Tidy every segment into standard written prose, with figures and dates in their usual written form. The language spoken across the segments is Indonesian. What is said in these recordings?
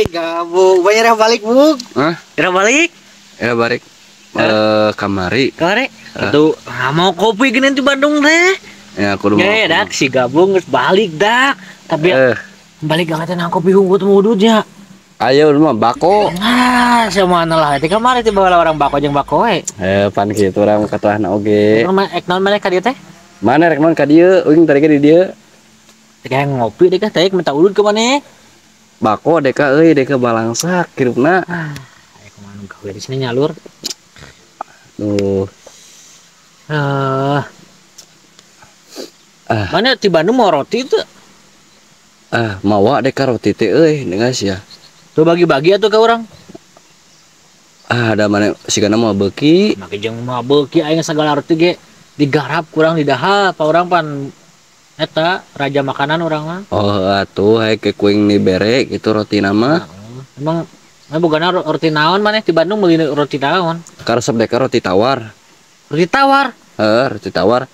Gabung. Bayar balik, Bung. Hah? Kira balik? Ya balik. Kamari. Kare. Tuh, mau kopi gini di Bandung teh. Ya aku mau. Ya, dak si gabung geus balik dak. Tapi balik gak nang kopi hungkut mudutnya. Ayo lu mah bako. Ah, semana lah. Ti kamari tiba orang bako jeung bako we. Pan kitu urang katuahna oge. Eknon mana ka dieu teh? Mana rek non ka dieu? Uing tadi di dieu. Teh ngopi deh teh minta ulun ke mana? Bako deka euy deka balangsak kirupna. Ayo kemana gawe di sini nyalur. Tuh. Mana di Bandung mau roti itu? Mawa deka roti teh euy dengas ya. Tuh bagi-bagi atuh ke orang. Ada mana sigana mah beuki. Make jeung mah beuki aing sagala roti ge digarap kurang didahap orang pan eta raja makanan orang mah. Oh atuh hae ke kuing dibere gitu roti nama. Emang bogana roti naon maneh di Bandung meuli roti naon? Karesep deka roti tawar. Roti tawar. Roti tawar.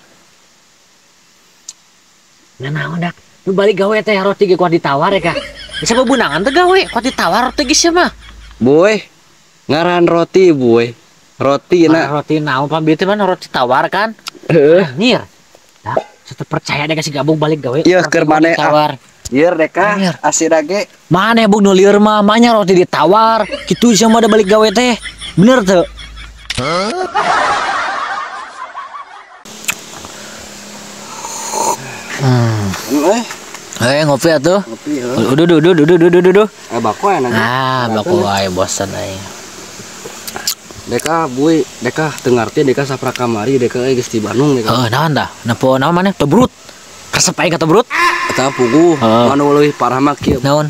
Nah naon dak? Lu balik gawe teh roti ge kuat ditawar ya kah? Bisa bebunangan teh gawe kuat ditawar roti ge sia mah. Boy. Ngaran roti boy. Roti na. Roti naon pambieu teh mana roti tawar kan? Nyir. Dak, saya percaya deh kasih gabung balik gawe. Iya keur maneh tawar. Ieu deka asina ge. Maneh bung nu lieur mah manya roti ditawar. Kitu sia mah da balik gawe teh. Bener teu? Ngopi atuh. Ngopi Duh. Bako enak. Bako wae bosan aing. Deka buy, deka teu ngarti deka sapra kamari deka geus di Bandung deka. Naon tah? Napo naon maneh? Tebrut. Resep aing ka tebrut. Eta puguh, manu leuwih parah mah kieu. Naon?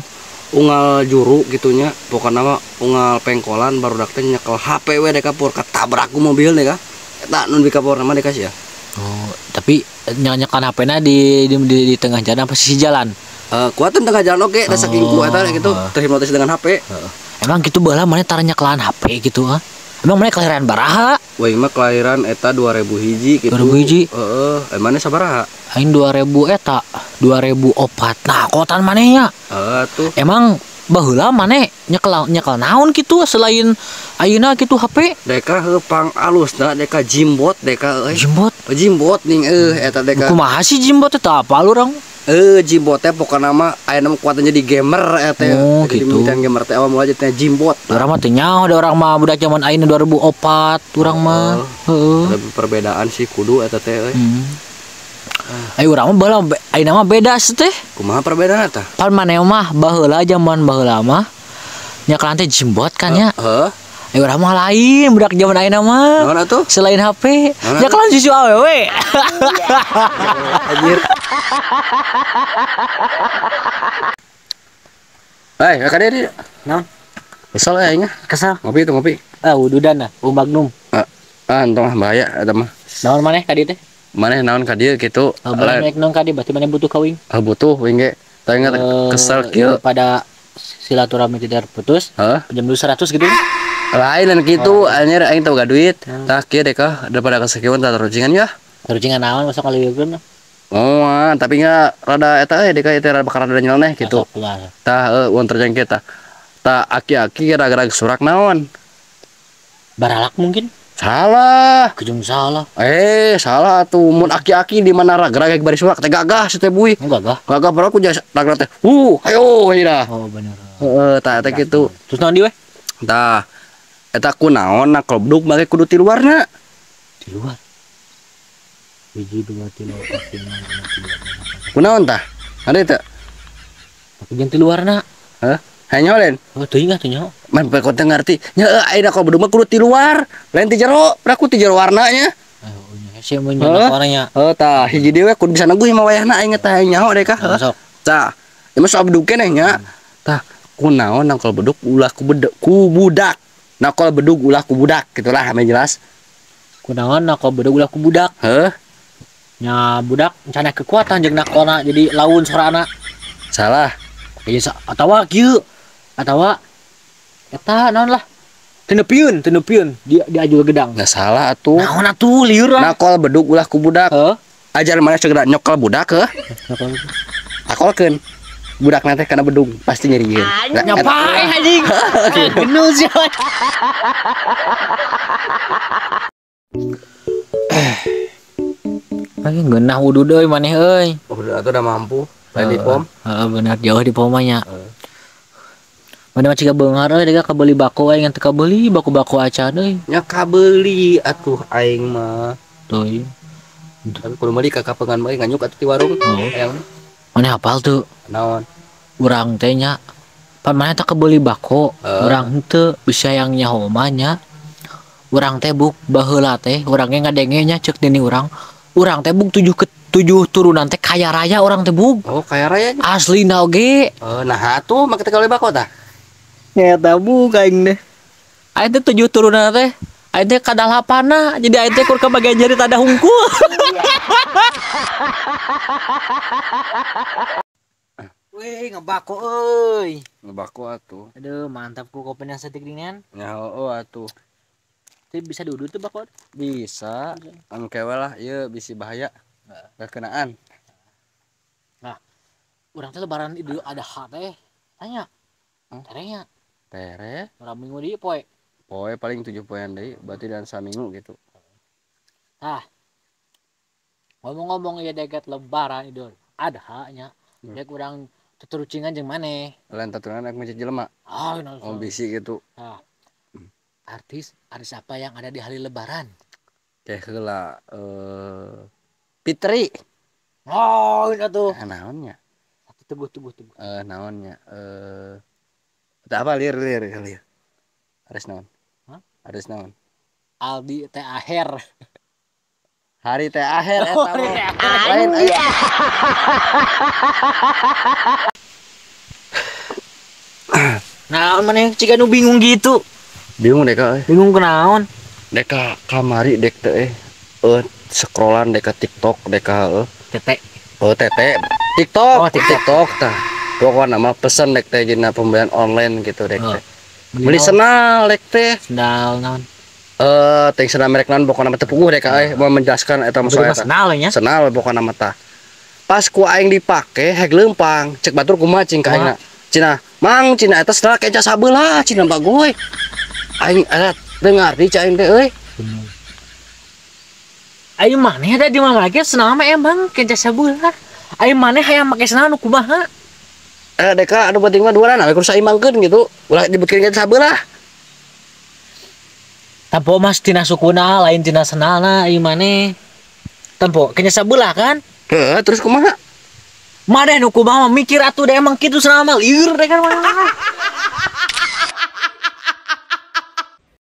Unggal juru gitunya, pokona mah unggal pengkolan barudak teh nyekel HP we deka pur katabrak ku mobil deka. Eta nun bika pur nama deka sia. Oh, tapi nyanyikan HP-na di tengah jalan apa sisi jalan? Kuatan tengah jalan oke, da saking ku eta gitu terhipnotis dengan HP. Emang gitu baheula maneh tara nyekelan HP gitu Emang maneh kelahiran baraha? Wah, mah kelahiran eta 2000 hiji gitu. 2000 hiji? Maneh sabaraha? Aing 2000 eta, 2004. Nah, kotan manehnya. Tuh. Emang baheula maneh nyekel naon gitu selain ayeuna gitu HP? Deka pang alusna deka jimbot deka euy. Jimbot ning eta deka. Kumaha sih jimbot eta apal urang? Jimbot teh pokona mah aya nama kuatannya di gamer eta. Gitu. Dimitian gamer teh awal mula teh jimbot. Urang mah teu nyaho da urang mah budak zaman ayeuna 2004 urang mah. Ada perbedaan sih kudu eta teh euy. Ayo urang mah baheula ayeuna mah beda teh. Kumaha perbedaan eta? Pan maneh mah baheula zaman baheula mah nyekelan teh jimbot kan nya. Ayo urang mah lain budak zaman ayeuna mah. Naon atuh? Selain HP, nyekelan susu awewe. Anjir. Kakak dia. Naon? Kesel aing. Kesel. Ngopi itu ngopi. Ududan Magnum. Entong bahaya eta mah. Naon maneh ka dieu teh? Maneh naon ka dieu kitu? Naik naon ka dieu berarti maneh butuh kawin. Butuh wing ge. Teu ingat kesel kieu. Pada silaturahmi tidak putus. Pinjam dulu 100 gitu. Lain gitu, anjir aing teu boga duit. Tah kieu deka daripada kesekieuan tah rucingan ya. Rucingan naon masuk kalieukeun. Tapi nya rada eta deka eta rada bakal rada nyeleneh gitu. Tah uang terjang kita. Tah aki-aki gara-gara surak naon? Baralak mungkin? Salah. Kejung salah. Salah tuh. Mun aki-aki di mana raga-raga bari surak teh gagah si teh buih. Gagah. Gagah baru ku jas raga teh. Ayo ira. Bener. Tah eta kitu. Terus naon di we? Tah eta kunaon nak klubduk make kudu ti luarna. Di luar. Hiji 2 3 4 5 6 7 8 9 10. Kunaon tah? Ada teu? Jeung ti luarna. Hanya lain. Teu ingat teu nyaho. Man pekot teu ngarti. Nya ayeuna klubduk mah kudu ti luar. Lain ti jero, praku ti jero warnanya. Sia mun warnanya. Tah hiji dewe kudu bisa neguh mah wayahna aing teh nyaho deh kah. Tah, ieu mah soal beduk keneh nya. Tah, kunaon nang klubduk ulah ku budak. Nakol bedug ulah ku budak gitulah ame jelas. Kunaon nakol bedug ulah ku budak? Nya budak encana kekuatan jeung nakolna jadi laun sorana. Salah. Atawa kieu. Atawa eta naon lah? Tenepieun dia diajul gedang. Enggak salah atuh. Naon atuh lieur lah. Nakol bedug ulah ku budak. Ajar mana segera nyokol budak Akolkeun. budak nanti kena bedung pasti nyeriin. Nyapain anjing? Genus ya. Aing geunah wudu deui maneh euy. Udah atuh udah mampu. Lain di pom. Heeh bener jauh di pom nya. Mana macam beungar euy dega kabeli bako aing teu kabeli bako-bako acan euy. Nya kabeli atuh aing mah. Teuy. Tapi kudu meuli ka kapengan bae nganyuk atuh ti warung. Ayang. Maneh hafal tuh? Naon? Urang teh nya. Pan maneh teh kabeli bako, urang henteu bisa yang nyaho mah nya. Urang teh buk baheula teh urang ge ngadenge nya ceuk dini urang. Urang teh buk 7 turunan teh kaya raya urang teh buk. Oh, kaya raya. Aslina oge. Nah atuh make teh kabeli bako tah. Nyata buk aing teh. Aing teh 7 turunan teh. Aing teh kadalapana jadi aing teh kur kabagian jari tada hungkul. Weh ngebako euy. Ngebako atuh. Aduh mantap ku kopinya setik dinian. Ya atuh. Tapi bisa duduk tuh bako. Bisa. Anu kewe lah ieu bisi bahaya. Kekenaan. Nah, urang teh lebaran itu ada hak teh. Tanya. Terenya. Tere. Urang minggu di poe. Poe paling 7 poean deui, berarti dan saminggu gitu. Nah. Ngomong-ngomong ya dekat lebaran Idul Adha nya. Dek urang tuturucingan jeung maneh. Lain taturan aku mencet jelema. Oh, bisi gitu. Nah. Artis apa yang ada di hari lebaran? Kayak heula Fitri. Oh, itu tuh. Naonnya? Tunggu. Naonnya? Tak apa lir. Ares naon? Hah? Ares naon? Aldi teh aher. Hari teh aher eta lain aya. Nah, maneh ciga nu bingung gitu. Bingung deh kak. Bingung kenaon? Deka kamari dek teh scrollan deka TikTok deka Tete. Oh tete TikTok. Oh, TikTok tah. Pokoknya nama pesan dek teh dina pembelian online gitu dek teh. Beli naon? sendal dek teh. Sendal naon? Teh sendal merek naon pokokna teh puguh dek mau menjelaskan eta masalah eta. Sendal nya. Sendal pokokna mah tah. Pas ku aing dipake hek leumpang, cek batur kumaha cing ka aingna. Cina, mang cina eta sendal kaca sabeula cina bagoy. Aing ada dengar di aing teh euy. Aing maneh ada di mana lagi sendal mah emang kaca sabeula. Aing maneh hayang make sendal nu kumaha? Deka anu penting mah duaran we kudu saimbangkeun gitu. Ulah dibikin kaca sabeula. Tampo mas tina sukuna lain tina sendalna aing maneh. Tampo kaca sabeula kan? Heeh, terus kumaha? Maneh nu kumaha mikir atuh da emang kitu sendal mah lieur deh kan.